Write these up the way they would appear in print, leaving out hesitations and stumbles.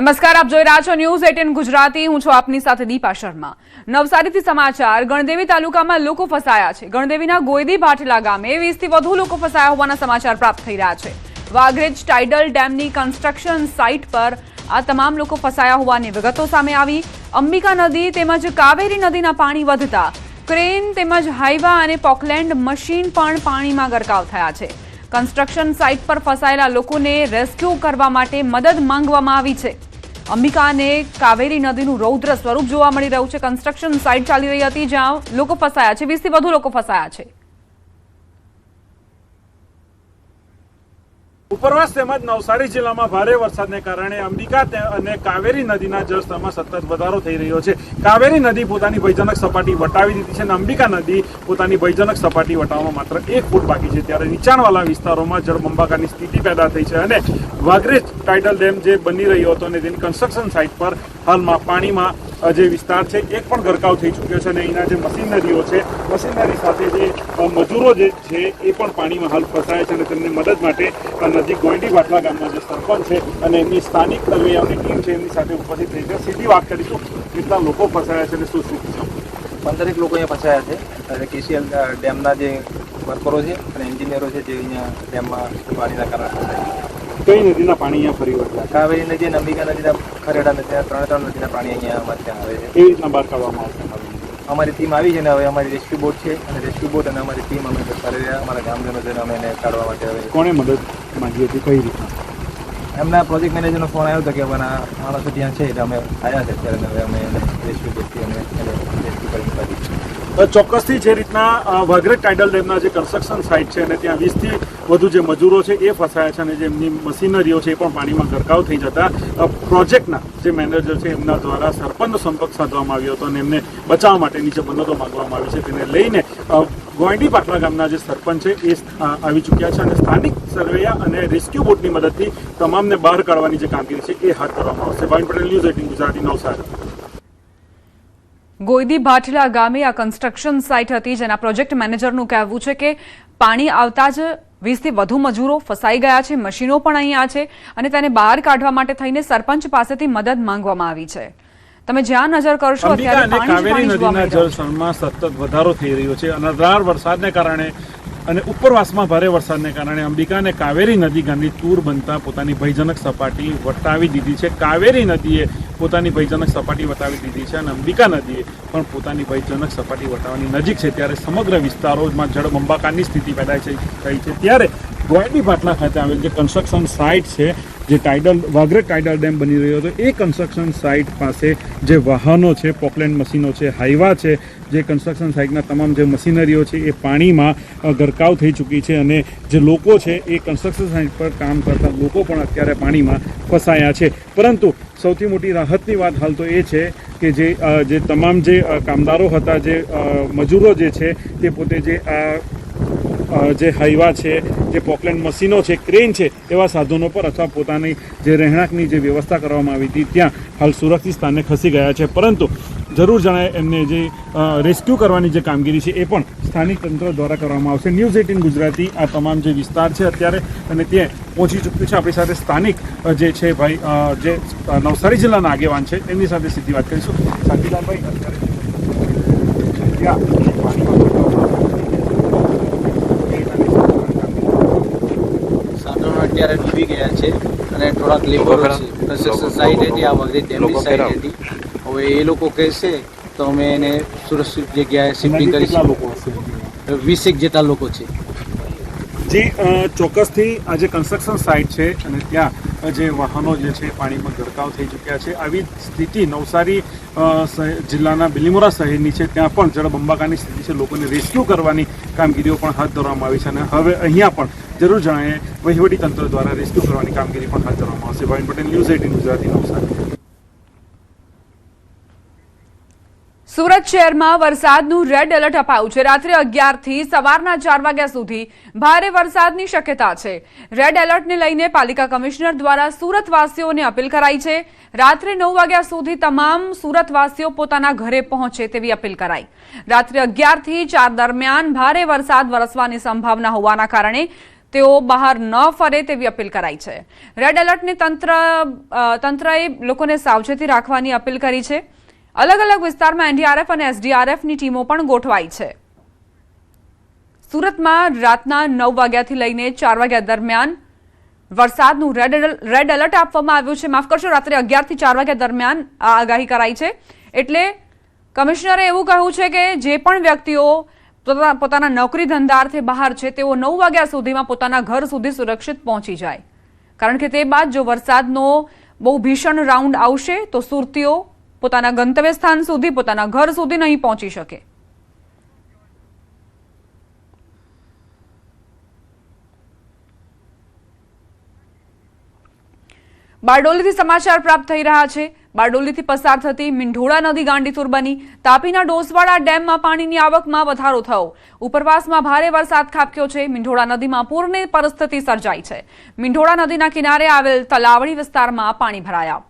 નમસ્કાર, આપ જોઈ રહ્યા છો ન્યૂઝ 18 ગુજરાતી। હું છું આપની સાથે દીપા શર્મા। નવસારીથી સમાચાર। ગણદેવી તાલુકામાં લોકો ફસાયા છે। ગણદેવીના ગોયદી ભાઠલા ગામે 20 થી વધુ લોકો ફસાયા હોવાના સમાચાર પ્રાપ્ત થઈ રહ્યા છે। વાઘરેજ ટાઇડલ ડેમની કન્સ્ટ્રક્શન સાઇટ પર આ તમામ લોકો ફસાયા હોવાની વિગતો સામે આવી। અંબિકા નદી તેમજ કાવેરી નદીના પાણી વધતા ક્રેન તેમજ હાઈવા અને પોકલેન્ડ મશીન પણ પાણીમાં ગરકાવ થયા છે। કન્સ્ટ્રક્શન સાઇટ પર ફસાયેલા લોકોને રેસ્ક્યુ કરવા માટે મદદ માંગવામાં આવી છે। અંબિકા અને કાવેરી નદીનું રૌદ્ર સ્વરૂપ જોવા મળી રહ્યું છે। કન્સ્ટ્રક્શન સાઇટ ચાલી રહી હતી જ્યાં લોકો ફસાયા છે। 20 થી વધુ લોકો ફસાયા છે। ઉપરવાસ તેમજ નવસારી જિલ્લામાં ભારે વરસાદને કારણે અંબિકા અને કાવેરી નદીના જળસ્તરમાં સતત વધારો થઈ રહ્યો છે। કાવેરી નદી પોતાની ભયજનક સપાટી વટાવી દીધી છે અને અંબિકા નદી પોતાની ભયજનક સપાટી વટાવવામાં માત્ર 1 ફૂટ બાકી છે। ત્યારે નીચાણવાળા વિસ્તારોમાં જળબંબાકારની સ્થિતિ પેદા થઈ છે અને વાઘરેજ ટાઇડલ ડેમ જે બની રહ્યો હતો અને તેની કન્સ્ટ્રક્શન સાઇટ પર હાલમાં પાણીમાં જે વિસ્તાર છે એક પણ ગરકાવ થઈ ચૂક્યો છે અને અહીંના જે મશીનરીઓ છે મશીનરી સાથે જે મજૂરો જે છે એ પણ પાણીમાં હાલ ફસાયા છે અને તેમને મદદ માટે નજીક ગોયડી ભાઠલા ગામના જે સરપંચ છે અને એમની સ્થાનિક સર્વેયરની ટીમ છે એમની સાથે ઉપસ્થિત થઈ છે। સીધી વાત કરીશું કેટલા લોકો ફસાયા છે અને શું શું 15 લોકો અહીંયા ફસાયા છે અને કેસીએલ ડેમના જે વર્કરો છે અને એન્જિનિયરો છે જે અહીંયા ડેમમાં પાણીના કારણે ફસાયા છે। કઈ નદીના પાણી અહીંયા ફરી વળ્યા? કાવેરી નદી અને અંબિકા નદીના ખરેડા નદીના ત્રણ નદીના પાણી અહીંયા અમારે ત્યાં આવે છે। કેવી રીતના બહાર કાઢવામાં આવશે? અમારી ટીમ આવી છે ને હવે અમારી રેસ્ક્યુ બોટ છે અને રેસ્ક્યુ બોટ અને અમારી ટીમ અમે કરી રહ્યા અમારા ગામજનો છે અમે એને કાઢવા માટે હવે કોણે મદદ માંગી હતી? કઈ રીતના? એમના પ્રોજેક્ટ મેનેજરનો ફોન આવ્યો હતો કે અમારા માણસો ત્યાં છે એટલે અમે આવ્યા છે ત્યારે હવે અમે રેસ્ક્યુ બોટથી અમે એને રેસ્ક્યુ કરી મૂકી। ચોક્કસથી જે રીતના વાઘરેજ ટાઇડલ ડેમના જે કન્સ્ટ્રક્શન સાઇટ છે અને ત્યાં 20 થી વધુ જે મજૂરો છે એ ફસાયા છે અને જે એમની મશીનરીઓ છે એ પણ પાણીમાં ગરકાવ થઈ જતા પ્રોજેક્ટના જે મેનેજર છે એમના દ્વારા સરપંચનો સંપર્ક સાધવામાં આવ્યો હતો અને એમને બચાવવા માટે નીચે મદદો માંગવામાં આવી છે। તેને લઈને ગોયડી ભાઠલા ગામના જે સરપંચ છે એ આવી ચૂક્યા છે અને સ્થાનિક સર્વેયા અને રેસ્ક્યુ બોટની મદદથી તમામને બહાર કાઢવાની જે કામગીરી છે એ હાથ ધરવામાં આવશે। ભાવિન પટેલ, ન્યૂઝ 18 ગુજરાતી, નવસારી। ગોયદી ભાઠલા ગામે આ કન્સ્ટ્રક્શન સાઇટ હતી જેના પ્રોજેક્ટ મેનેજરનું કહેવું છે કે પાણી આવતા જ 20 થી વધુ મજૂરો ફસાઈ ગયા છે। મશીનો પણ અહીંયા છે અને તેને બહાર કાઢવા માટે થઈને સરપંચ પાસેથી મદદ માંગવામાં આવી છે। તમે જ્યાં નજર કરશો અત્યારે કાવેરી નદીના જળસ્તરમાં સતત વધારો થઈ રહ્યો છે। અનરાધાર વરસાદને કારણે અને ઉપરવાસમાં ભારે વરસાદને કારણે અંબિકા અને કાવેરી નદી ગાંધી તૂર બનતા પોતાની ભયજનક સપાટી વટાવી દીધી છે। કાવેરી નદીએ પોતાની ભયજનક સપાટી વટાવી દીધી છે અને અંબિકા નદીએ પણ પોતાની ભયજનક સપાટી વટાવવાની નજીક છે। ત્યારે સમગ્ર વિસ્તારોમાં જળબંબાકારની સ્થિતિ પેદા થઈ છે। ત્યારે ગોયડી ભાઠલા ખાતે આવેલ જે કન્સ્ટ્રક્શન સાઇટ છે જે વાઘરેજ ટાઇડલ ડેમ બની રહ્યો હતો એ કન્સ્ટ્રક્શન સાઇટ પાસે જે વાહનો છે, પોકલેન્ડ મશીનો છે, હાઈવા છે, જે કન્સ્ટ્રક્શન સાઇટના તમામ જે મશીનરીઓ છે એ પાણીમાં ગરકાવ થઈ ચૂકી છે અને જે લોકો છે એ કન્સ્ટ્રક્શન સાઇટ પર કામ કરતા લોકો પણ અત્યારે પાણીમાં ફસાયા છે। પરંતુ સૌથી મોટી રાહતની વાત હાલ તો એ છે કે જે તમામ જે કામદારો હતા, જે મજૂરો જે છે તે પોતે જે હાઈવા છે, જે પોકલેન્ડ મશીનો છે, ક્રેન છે એવા સાધનો પર અથવા પોતાની જે રહેણાંકની જે વ્યવસ્થા કરવામાં આવી હતી ત્યાં હાલ સુરક્ષિત સ્થાને ખસી ગયા છે। પરંતુ જરૂર જણાય એમને જે રેસ્ક્યુ કરવાની જે કામગીરી છે એ પણ સ્થાનિક તંત્ર દ્વારા કરવામાં આવશે। ન્યૂઝ 18 ગુજરાતી આ તમામ જે વિસ્તાર છે અત્યારે અને ત્યાં પહોંચી ચૂક્યું છે। આપણી સાથે સ્થાનિક જે છે ભાઈ જે નવસારી જિલ્લાના આગેવાન છે એમની સાથે સીધી વાત કરીશું। શાંતિલાલભાઈ, અત્યારે ડૂબી ગયા છે અને થોડાક લેબરો કન્સ્ટ્રક્શન સાઇટ હતી આ વાઘરેજ ડેમની સાઇટ હતી। હવે એ લોકો કહેશે તો અમે એને સુરક્ષિત જગ્યાએ શિફ્ટિંગ કરીશું। 20 જેટલા લોકો છે જી। ચોક્કસથી આ જે કન્સ્ટ્રક્શન સાઇટ છે અને ત્યાં જે વાહનો જે છે પાણીમાં ગરકાવ થઈ ચૂક્યા છે। આવી સ્થિતિ નવસારી જિલ્લાના બિલીમોરા શહેરની છે। ત્યાં પણ જળબંબાકારની સ્થિતિ છે। લોકોને રેસ્ક્યુ કરવાની કામગીરીઓ પણ હાથ ધરવામાં આવી છે અને હવે અહીંયા પણ જરૂર જણાય વહીવટી તંત્ર દ્વારા રેસ્ક્યુ કરવાની કામગીરી પણ હાથ ધરવામાં આવશે। ભાવિન પટેલ, ન્યૂઝ 18 ગુજરાતી, નવસારી। સુરત શહેરમાં વરસાદનું રેડ એલર્ટ અપાયું છે। રાત્રે 11 થી સવારના 4 વાગ્યા સુધી ભારે વરસાદની શક્યતા છે। રેડ એલર્ટને લઈને પાલિકા કમિશનર દ્વારા સુરતવાસીઓને અપીલ કરાઈ છે। રાત્રે 9 વાગ્યા સુધી તમામ સુરતવાસીઓ પોતાના ઘરે પહોંચે તેવી અપીલ કરાઈ। રાત્રે 11 થી 4 દરમિયાન ભારે વરસાદ વરસવાની સંભાવના હોવાના કારણે તેઓ બહાર ન ફરે તેવી અપીલ કરાઈ છે. રેડ એલર્ટની તંત્રએ લોકોને સાવચેતી રાખવાની અપીલ કરી છે. અલગ અલગ વિસ્તારમાં એનડીઆરએફ અને એસડીઆરએફની ટીમો પણ ગોઠવાઈ છે. સુરતમાં રાતના 9 વાગ્યાથી લઈને 4 વાગ્યા દરમિયાન વરસાદનું રેડ એલર્ટ આપવામાં આવ્યું છે. માફ કરશો, રાત્રે 11 થી 4 વાગ્યા દરમિયાન આ આગાહી કરાઈ છે. એટલે કમિશનરે એવું કહ્યું છે કે જે પણ વ્યક્તિઓ પોતાના નોકરી ધંધાર્થે બહાર છે તેઓ 9 વાગ્યા સુધીમાં પોતાના ઘર સુધી સુરક્ષિત પહોંચી જાય, કારણ કે તે બાદ જો વરસાદનો બહુ ભીષણ રાઉન્ડ આવશે તો સુરતીઓ પોતાના ગંતવ્ય સ્થાન સુધી, પોતાના ઘર સુધી નહીં પહોંચી શકે. બારડોલીથી સમાચાર પ્રાપ્ત થઈ રહ્યા છે. બારડોલીથી પસાર થતી મીંઢોળા નદી ગાંડીતુર બની. તાપીના ડોસવાડા ડેમમાં પાણીની આવકમાં વધારો થયો. ઉપરવાસમાં ભારે વરસાદ ખાબક્યો છે. મીંઢોળા નદીમાં પૂરની પરિસ્થિતિ સર્જાઈ છે. મીંઢોળા નદીના કિનારે આવેલ તલાવડી વિસ્તારમાં પાણી ભરાયા.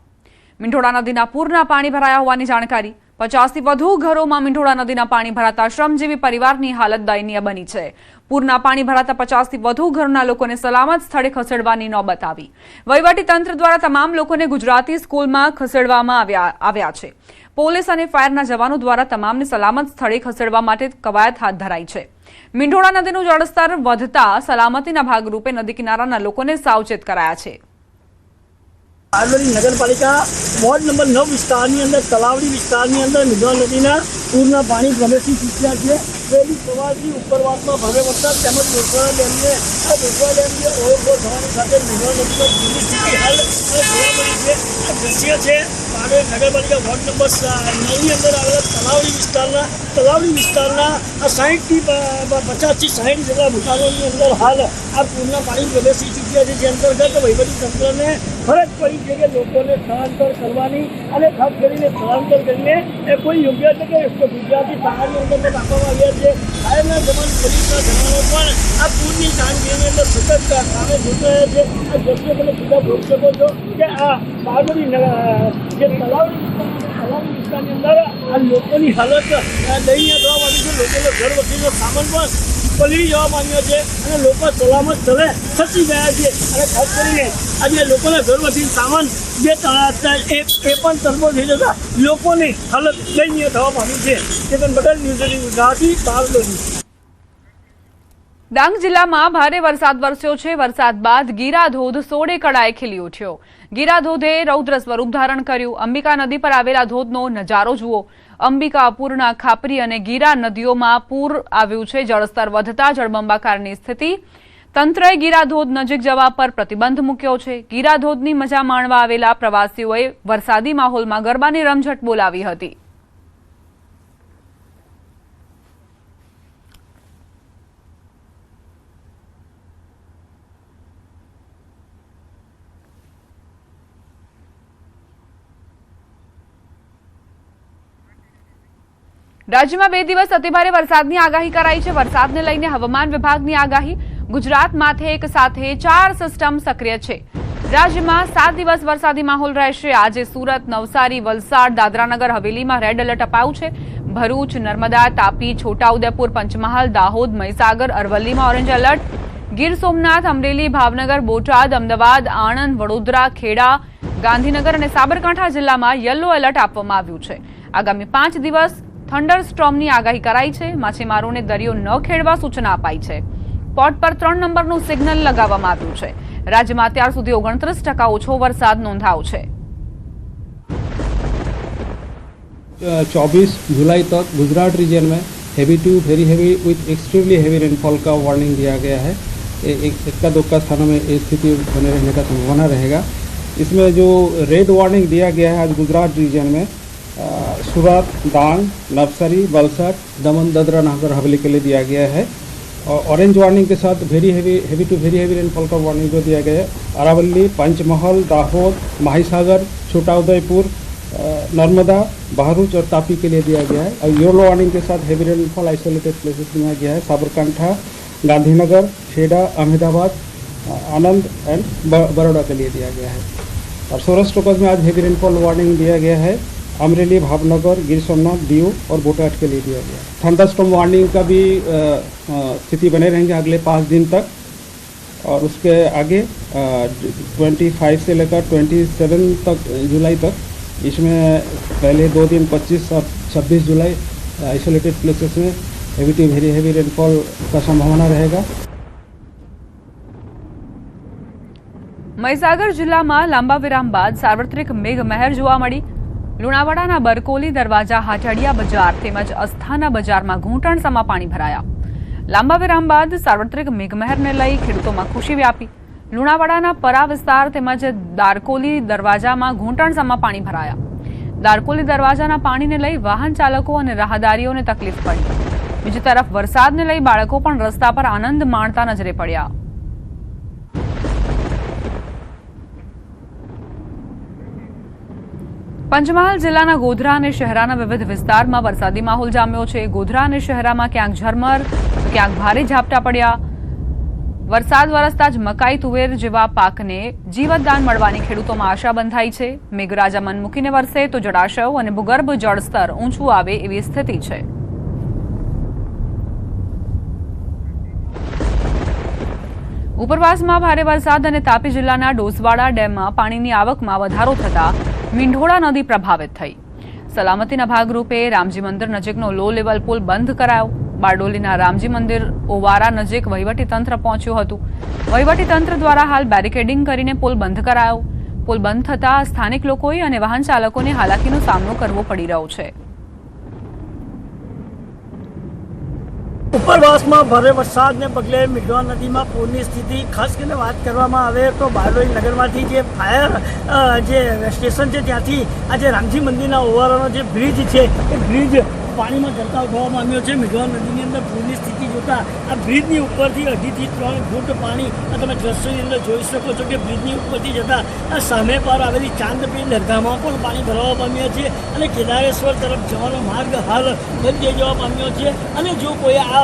મીંઢોળા નદીના પૂરના પાણી ભરાયા હોવાની જાણકારી. 50 થી વધુ ઘરોમાં મીંઢોળા નદીના પાણી ભરાતા શ્રમજીવી પરિવારની હાલત દયનીય બની છે. પૂરના પાણી ભરાતા 50 થી વધુ ઘરના લોકોને સલામત સ્થળે ખસેડવાની નોબત આવી. વહીવટી તંત્ર દ્વારા તમામ લોકોને ગુજરાતી સ્કૂલમાં ખસેડવામાં આવ્યા છે. પોલીસ અને ફાયરના જવાનો દ્વારા તમામને સલામત સ્થળે ખસેડવા માટે કવાયત હાથ ધરાઈ છે. મીંઢોળા નદીનું જળસ્તર વધતા સલામતીના ભાગરૂપે નદી કિનારાના લોકોને સાવચેત કરાયા છે. બારડોલી નગરપાલિકા વોર્ડ નંબર 9 વિસ્તારની અંદર તલાવડી વિસ્તારની અંદર મીંઢોળા નદીના પૂરના પાણી પ્રવેશી ચૂક્યા છે. વહેલી સવારથી ઉપરવાસમાં ભારે વરસાદ તેમજ ડોસવાડા ડેમને ઓવરફ્લો થવાની સાથે મીંઢોળા નદીમાં પૂરની સ્થિતિ હાલ જોવા મળી છે. આ દ્રશ્ય છે બારડોલી નગરપાલિકા વોર્ડ નંબર 9ની અંદર આવેલા તલાવડી વિસ્તારના 50 થી 60 જેટલા મકાનોની અંદર હાલ આ પૂરના પાણી પ્રવેશી ચૂક્યા છે. જે અંતર્ગત વહીવટી તંત્રને ફરજ પડી છે કે લોકોને સ્થળાંતર કરવાની અને ખાસ કરીને સ્થળાંતર કરીને કોઈ યોગ્ય છે કે ગુજરાતી શાળાની અંદર પણ રાખવામાં આવ્યા છે. ફાયરના જવાન, પોલીસના જવાનો પણ આ પૂરની કામગીરીની અંદર સતત કામે જોડાયા છે. આ દ્રશ્યો તમે સીધા જોઈ શકો છો કે આ બારડોલી જે તલાવડી વિસ્તારની અંદર આ લોકોની હાલત દયનીય થવા માંડી છે. લોકોનો ઘર વખરીનો સામાન પણ પલળી જવા માંગ્યો છે અને લોકો સલામત સ્થળે ખસી ગયા છે. અને ખાસ કરીને આજે લોકોના ઘર વખરીનો સામાન જે એ પણ તરબો થઈ જતા લોકોની હાલત દયનીય થવા માંડી છે. ચેતન પટેલ, ન્યૂઝ ગુજરાતી, બારડોલી. ડાંગ જિલ્લામાં ભારે વરસાદ વરસ્યો છે. વરસાદ બાદ ગીરા ધોધ સોળે કળાએ ખીલી ઉઠ્યો. ગીરા ધોધે રૌદ્ર સ્વરૂપ ધારણ કર્યું. અંબિકા નદી પર આવેલા ધોધનો નજારો જુઓ. અંબિકા, પૂર્ણા, ખાપરી અને ગીરા નદીઓમાં પૂર આવ્યું છે. જળસ્તર વધતા જળબંબાકારની સ્થિતિ. તંત્રએ ગીરા ધોધ નજીક જવા પર પ્રતિબંધ મૂક્યો છે. ગીરા ધોધની મજા માણવા આવેલા પ્રવાસીઓએ વરસાદી માહોલમાં ગરબાની રમઝટ બોલાવી હતી. રાજ્યમાં 2 દિવસ અતિભારે વરસાદની આગાહી કરાઈ છે. વરસાદને લઈને હવામાન વિભાગની આગાહી. ગુજરાત માથે એક સાથે 4 સિસ્ટમ સક્રિય છે. રાજ્યમાં 7 દિવસ વરસાદી માહોલ રહેશે. આજે સુરત, નવસારી, વલસાડ, દાદરાનગર હવેલીમાં રેડ એલર્ટ અપાયું છે. ભરૂચ, નર્મદા, તાપી, છોટાઉદેપુર, પંચમહાલ, દાહોદ, મહીસાગર, અરવલ્લીમાં ઓરેન્જ એલર્ટ. ગીર સોમનાથ, અમરેલી, ભાવનગર, બોટાદ, અમદાવાદ, આણંદ, વડોદરા, ખેડા, ગાંધીનગર અને સાબરકાંઠા જિલ્લામાં યલો એલર્ટ આપવામાં આવ્યું છે. આગામી 5 દિવસ થંડર સ્ટોર્મની આગાહી કરાઈ છે. માછીમારોને દરિયો ન ખેડવા સૂચના અપાઈ છે. પોર્ટ પર 3 નંબરનું સિગ્નલ લગાવવામાં આવ્યું છે. રાજ્યમાં અત્યાર સુધી 29% ઓછો વરસાદ નોંધાયો છે. 24 जुलाई तक गुजरात रीजन में heavy to very heavy with extremely heavy rainfall का वार्निंग दिया गया है. इक्का दुक्का स्थानों में ये स्थिति बने रहने का संभावना रहेगा. इसमें जो रेड वार्निंग दिया गया है आज गुजरात रीजन में सूरत, डांग, नवसारी, वलसाड, दमन, दादरा नगर हवेली के लिए दिया गया है. और ऑरेंज वार्निंग के साथ heavy to very heavy rainfall का वार्निंग जो दिया गया है अरावली, पंचमहल, दाहोद, माहीसागर, छोटाउदेपुर, नर्मदा, बहरूच और तापी के लिए दिया गया है. और येलो वार्निंग के साथ हेवी रेनफॉल आइसोलेटेड प्लेसेस दिया गया है साबरकांठा, गांधीनगर, खेड़ा, अहमदाबाद, आनंद एंड बड़ौदा के लिए दिया गया है. और सौराष्ट्र कोस्ट में आज हेवी रेनफॉल वार्निंग दिया गया है अमरेली, भावनगर, गिर सोमनाथ, दीव और बोटाट के लिए दिया गया. थंडरस्टॉर्म वार्निंग का भी स्थिति बने रहेंगे अगले 5 दिन तक. और उसके आगे 25 से लेकर 27 तक जुलाई तक इसमें पहले 2 दिन 25 और 26 जुलाई आइसोलेटेड प्लेसेस में heavy to very heavy rainfall का संभावना रहेगा। મહીસાગર જિલ્લામાં લાંબા વિરામ બાદ સાર્વત્રિક મેઘમહેર જોવા મળી। લુણાવાડાના બરકોલી દરવાજા, હાટડિયા બજાર તેમજ અસ્થાના બજારમાં ઘૂંટણસમાં પાણી ભરાયા। લાંબા વિરામ બાદ સાર્વત્રિક મેઘમહેરને લઈ ખેડૂતોમાં ખુશી વ્યાપી। લુણાવાડાના પરા વિસ્તાર તેમજ દારકોલી દરવાજામાં ઘૂંટણસમાં પાણી ભરાયા। દારકોલી દરવાજાના પાણીને લઈ વાહન ચાલકો અને રાહદારીઓને તકલીફ પડી। બીજી તરફ વરસાદને લઈ બાળકો પણ રસ્તા પર આનંદ માણતા નજરે પડ્યા। પંચમહાલ જિલ્લાના ગોધરા અને શહેરાના વિવિધ વિસ્તારમાં વરસાદી માહોલ જામ્યો છે। ગોધરા અને શહેરામાં ક્યાંક ઝરમર તો ક્યાંક ભારે ઝાપટા પડ્યા। વરસાદ વરસતા જ મકાઈ, તુવેર જેવા પાકને જીવતદાન મળવાની ખેડૂતોમાં આશા બંધાઈ છે। મેઘરાજા મન મૂકીને વરસે તો જળાશયો અને ભૂગર્ભ જળસ્તર ઊંચું આવે એવી સ્થિતિ છે। ઉપરવાસમાં ભારે વરસાદ અને તાપી જિલ્લાના ડોસવાડા ડેમમાં પાણીની આવકમાં વધારો થતા મીંઢોળા નદી પ્રભાવિત થઈ। સલામતીના ભાગરૂપે રામજી મંદિર નજીકનો લો લેવલ પુલ બંધ કરાયો। બારડોલીના રામજી મંદિર ઓવારા નજીક વહીવટીતંત્ર પહોંચ્યું હતું। વહીવટીતંત્ર દ્વારા હાલ બેરિકેડિંગ કરીને પુલ બંધ કરાયો। પુલ બંધ થતાં સ્થાનિક લોકોએ અને વાહન ચાલકોને હાલાકીનો સામનો કરવો પડી રહ્યો છે। ઉપરવાસમાં ભારે વરસાદને પગલે મીંઢોળા નદીમાં પૂરની સ્થિતિ ખાસ કરીને વાત કરવામાં આવે તો બારડોલી નગરમાંથી જે ફાયર જે સ્ટેશન છે ત્યાંથી આ જે રામજી મંદિરના ઓવારાનો જે બ્રિજ છે એ બ્રિજ પાણીમાં ગરકાવ થવા પામ્યો છે। મીંઢોળા નદીની અંદર પૂરની સ્થિતિ જોતા આ બ્રિજની ઉપરથી 2.5 થી 3 ફૂટ પાણી તમે દ્રશ્યની અંદર જોઈ શકો છો કે બ્રિજની ઉપરથી જતાં આ સામે પાર આવેલી ચાંદપીર દરગાહમાં પણ પાણી ભરાવા પામ્યા છે અને કેદારેશ્વર તરફ જવાનો માર્ગ હાલ બંધ થઈ જવા પામ્યો છે। અને જો કોઈ આ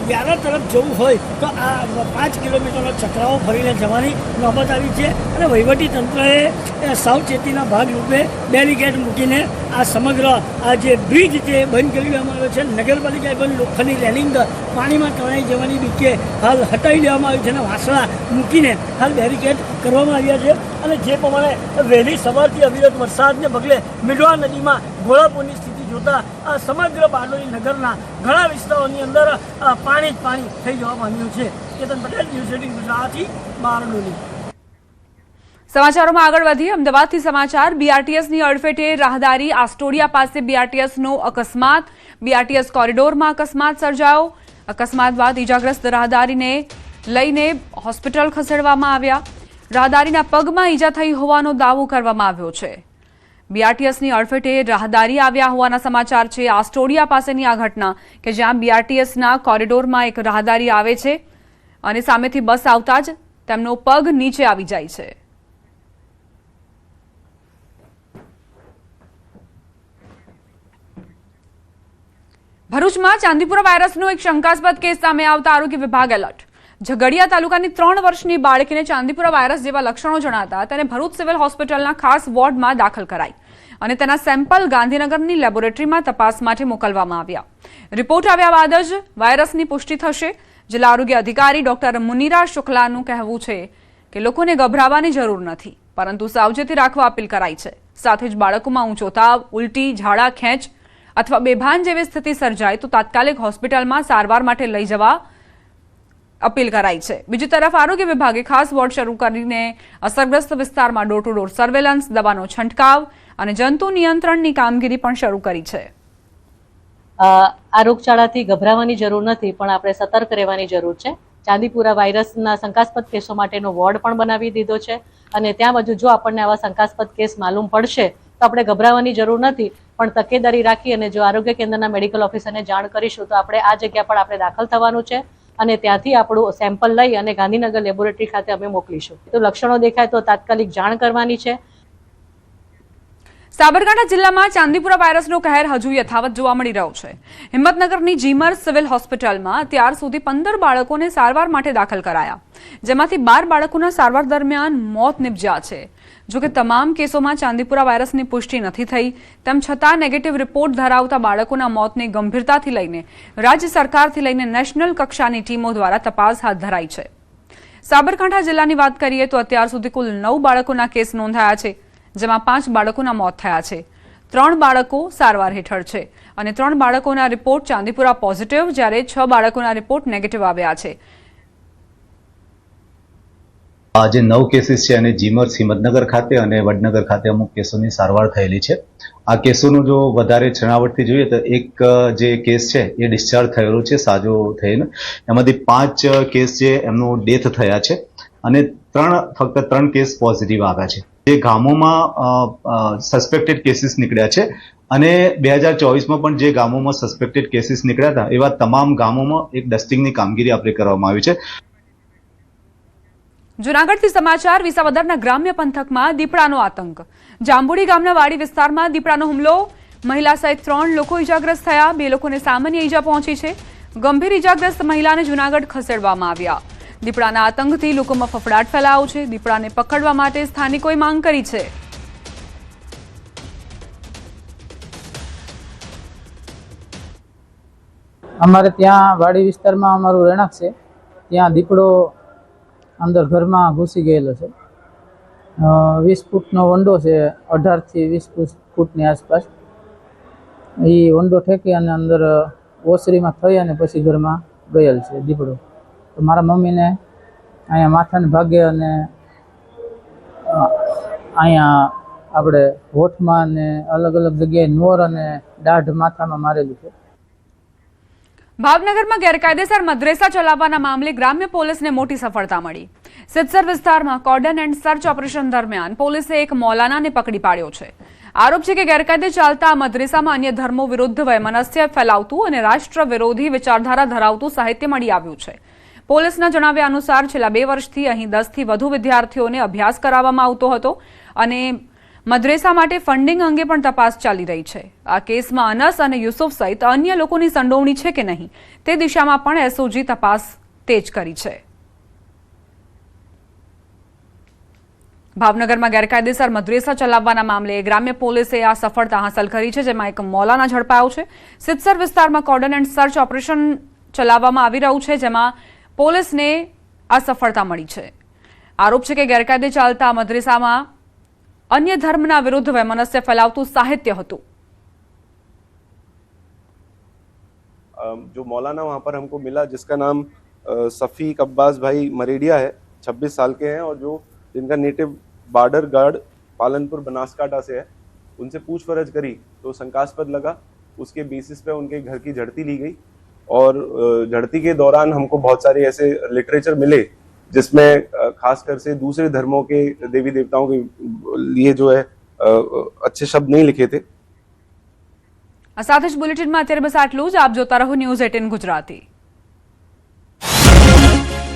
વ્યારા તરફ જવું હોય તો આ 5 કિલોમીટરનો ચક્રાઓ ફરીને જવાની નોબત આવી છે અને વહીવટી તંત્રએ સાવચેતીના ભાગરૂપે બેરિકેડ મૂકીને આ સમગ્ર આ જે બ્રિજ છે બંધ કરી દેવામાં આવ્યો છે। નગરપાલિકાએ પણ લોખંડની રેલિંગ પાણીમાં તણાઈ જવાની બીકે હાલ હટાવી દેવામાં આવી છે અને વાસણા મૂકીને હાલ બેરિકેડ કરવામાં આવ્યા છે। અને જે પ્રમાણે વહેલી સવારથી અવિરત વરસાદને પગલે મીંઢોળા નદીમાં ઘોડાપૂરની સ્થિતિ જોતા આ સમગ્ર બારડોલી નગરના ઘણા વિસ્તારોની અંદર પાણી જ પાણી થઈ જવા પામ્યું છે। કેતન પટેલ, ન્યૂઝ 18 ગુજરાતી, બારડોલી। સમાચારોમાં આગળ વધીએ। અમદાવાદથી સમાચાર। બીઆરટીએસની અડફેટે રાહદારી આસ્ટોડિયા પાસે બીઆરટીએસનો અકસ્માત। બીઆરટીએસ કોરિડોરમાં અકસ્માત સર્જાયો। અકસ્માત બાદ ઈજાગ્રસ્ત રાહદારીને લઈને હોસ્પિટલ ખસેડવામાં આવ્યા। રાહદારીના પગમાં ઈજા થઈ હોવાનો દાવો કરવામાં આવ્યો છે। બીઆરટીએસની અડફેટે રાહદારી આવ્યા હોવાના સમાચાર છે। આસ્ટોડિયા પાસેની આ ઘટના કે જ્યાં બીઆરટીએસના કોરિડોરમાં એક રાહદારી આવે છે અને સામેથી બસ આવતા જ તેમનો પગ નીચે આવી જાય છે। ભરૂચમાં ચાંદીપુરા વાયરસનો એક શંકાસ્પદ કેસ સામે આવતા આરોગ્ય વિભાગ એલર્ટ। ઝઘડિયા તાલુકાની 3 વર્ષની બાળકીને ચાંદીપુરા વાયરસ જેવા લક્ષણો જણાતા તેને ભરૂચ સિવિલ હોસ્પિટલના ખાસ વોર્ડમાં દાખલ કરાઈ અને તેના સેમ્પલ ગાંધીનગરની લેબોરેટરીમાં તપાસ માટે મોકલવામાં આવ્યા। રિપોર્ટ આવ્યા બાદ જ વાયરસની પુષ્ટિ થશે। જિલ્લા આરોગ્ય અધિકારી ડોક્ટર મુનીરા શુક્લાનું કહેવું છે કે લોકોને ગભરાવાની જરૂર નથી, પરંતુ સાવચેતી રાખવા અપીલ કરાઈ છે। સાથે જ બાળકોમાં ઊંચો તાવ, ઉલટી, ઝાડા, ખેંચ અથવા બેભાન જેવી સ્થિતિ સર્જાય તો તાત્કાલિક હોસ્પિટલમાં સારવાર માટે લઈ જવા અપીલ કરાઈ છે। બીજી તરફ આરોગ્ય વિભાગે ખાસ વોર્ડ શરૂ કરીને અસરગ્રસ્ત વિસ્તારમાં ડોર ટુ ડોર સર્વેલન્સ, દવાનો છંટકાવ અને જંતુ નિયંત્રણની કામગીરી પણ શરૂ કરી છે। આ રોગચાળાથી ગભરાવાની જરૂર નથી, પણ આપણે સતર્ક રહેવાની જરૂર છે। ચાંદીપુરા વાયરસના શંકાસ્પદ કેસો માટેનો વોર્ડ પણ બનાવી દીધો છે અને ત્યાં બાજુ જો આપણને આવા શંકાસ્પદ કેસ માલુમ પડશે તો આપણે ગભરાવાની જરૂર નથી, પણ તકેદારી રાખી અને જો આરોગ્ય કેન્દ્રના મેડિકલ ઓફિસરને જાણ કરીશું તો આપણે આ જગ્યા પર આપણે દાખલ થવાનું છે અને ત્યાંથી આપણું સેમ્પલ લઈ અને ગાંધીનગર લેબોરેટરી ખાતે અમે મોકલીશું। તો લક્ષણો દેખાય તો તાત્કાલિક જાણ કરવાની છે। સાબરકાંઠા જિલ્લામાં ચાંદીપુરા વાયરસનો કહેર હજુ યથાવત જોવા મળી રહ્યો છે। હિંમતનગરની જીમર સિવિલ હોસ્પિટલમાં અત્યાર સુધી 15 બાળકોને સારવાર માટે દાખલ કરાયા, જેમાંથી 12 બાળકોના સારવાર દરમિયાન મોત નિપજ્યા છે। જોકે તમામ કેસોમાં ચાંદીપુરા વાયરસની પુષ્ટિ નથી થઈ, તેમ છતાં નેગેટિવ રિપોર્ટ ધરાવતા બાળકોના મોતને ગંભીરતાથી લઈને રાજ્ય સરકારથી લઈને નેશનલ કક્ષાની ટીમો દ્વારા તપાસ હાથ ધરાઈ છે। સાબરકાંઠા જિલ્લાની વાત કરીએ તો અત્યાર સુધી કુલ 9 બાળકોના કેસ નોંધાયા છે, જેમાં 5 બાળકોના મોત થયા છે, 3 બાળકો સારવાર હેઠળ છે અને 3 બાળકોના રિપોર્ટ ચાંદીપુરા પોઝિટિવ, જ્યારે 6 બાળકોના રિપોર્ટ નેગેટિવ આવ્યા છે. આજે 9 કેસીસ છે અને જીમર હિંમતનગર ખાતે અને વડનગર ખાતે અમુક કેસોની સારવાર થયેલી છે. આ કેસોનું જો વધારે છણાવટથી જોઈએ તો એક જે કેસ છે એ ડિસ્ચાર્જ થયેલો છે સાજો થઈને. એમાંથી 5 કેસ છે એમનું ડેથ થયા છે અને ફક્ત 3 કેસ પોઝિટિવ આવ્યા છે. જે ગામોમાં સસ્પેક્ટેડ કેસીસ નીકળ્યા છે અને 2024માં પણ જે ગામોમાં સસ્પેક્ટેડ કેસીસ નીકળ્યા હતા એવા તમામ ગામોમાં એક ડસ્ટિંગની કામગીરી આપણે કરવામાં આવી છે. જૂનાગઢથી સમાચાર. વિસાવદરના ગ્રામ્ય પંથકમાં દીપડાનો આતંક. જાંબુડી ગામના વાડી વિસ્તારમાં દીપડાનો હુમલો. મહિલા સહિત 3 લોકો ઇજાગ્રસ્ત થયા. 2 લોકોને સામાન્ય ઇજા પહોંચી છે. ગંભીર ઇજાગ્રસ્ત મહિલાને જૂનાગઢ ખસેડવામાં આવ્યા. દીપડાના આતંકથી લોકોમાં ફફડાટ ફેલાયો છે. દીપડાને પકડવા માટે સ્થાનિકોએ માંગ કરી છે. અમારે ત્યાં વાડી વિસ્તારમાં અમારું રહેણાંક છે. ત્યાં દીપડો અંદર ઘરમાં ઘૂસી ગયેલો છે. 20 ફૂટનો વંડો છે, 18 થી 20 ફૂટની આસપાસ. એ વંડો ઠેકી અને અંદર ઓસરીમાં થઈ અને પછી ઘરમાં ગયેલ છે દીપડો. તો મારા મમ્મીને અહીંયા માથાને ભાગે અને અહીંયા આપણે હોઠમાં અને અલગ અલગ જગ્યાએ નોર અને દાઢ માથામાં મારેલું છે. ભાવનગરમાં ગેરકાયદેસર મદ્રેસા ચલાવવાના મામલે ગ્રામ્ય પોલીસને મોટી સફળતા મળી. સિદ્ધસર વિસ્તારમાં કોર્ડન એન્ડ સર્ચ ઓપરેશન દરમિયાન પોલીસે એક મૌલાનાને પકડી પાડ્યો છે. આરોપ છે કે ગેરકાયદે ચાલતા આ મદ્રેસામાં અન્ય ધર્મો વિરુદ્ધ વૈમનસ્ય ફેલાવતું અને રાષ્ટ્ર વિરોધી વિચારધારા ધરાવતું સાહિત્ય મળી આવ્યું છે. પોલીસના જણાવ્યા અનુસાર છેલ્લા 2 વર્ષથી અહીં 10 થી વધુ વિદ્યાર્થીઓને અભ્યાસ કરાવવામાં આવતો હતો અને મદ્રેસા માટે ફંડિંગ અંગે પણ તપાસ ચાલી રહી છે. આ કેસમાં અનસ અને યુસુફ સહિત અન્ય લોકોની સંડોવણી છે કે નહીં તે દિશામાં પણ એસઓજી તપાસ તેજ કરી છે. ભાવનગરમાં ગેરકાયદેસર મદ્રેસા ચલાવવાના મામલે ગ્રામ્ય પોલીસે આ સફળતા હાંસલ કરી છે, જેમાં એક મૌલાના ઝડપાયો છે. સિદ્ધસર વિસ્તારમાં કોર્ડન એન્ડ સર્ચ ઓપરેશન ચલાવવામાં આવી રહ્યું છે, જેમાં પોલીસને આ સફળતા મળી છે. આરોપ છે કે ગેરકાયદે ચાલતા મદ્રેસામાં अन्य धर्मना विरुद्ध वैमनस्य फैलावतु साहित्य હતું. जो मौलाना वहाँ पर हमको मिला जिसका नाम सफ़ीक अब्बास भाई मरेडिया है, 26 साल के हैं और जो जिनका native border guard Palanpur Banaskantha से है, उनसे पूछपरछ करी तो शंकास्पद लगा. उसके बेसिस पे उनके घर की झड़ती ली गई और झड़ती के दौरान हमको बहुत सारे ऐसे लिटरेचर मिले जिसमें खासकर से दूसरे धर्मों के देवी देवताओं के लिए जो है अच्छे शब्द नहीं लिखे थे. આ સાથે જ બુલેટિનમાં અત્યારે બસ આટલું જ. આપ જોતા રહો ન્યૂઝ 18 ગુજરાતી.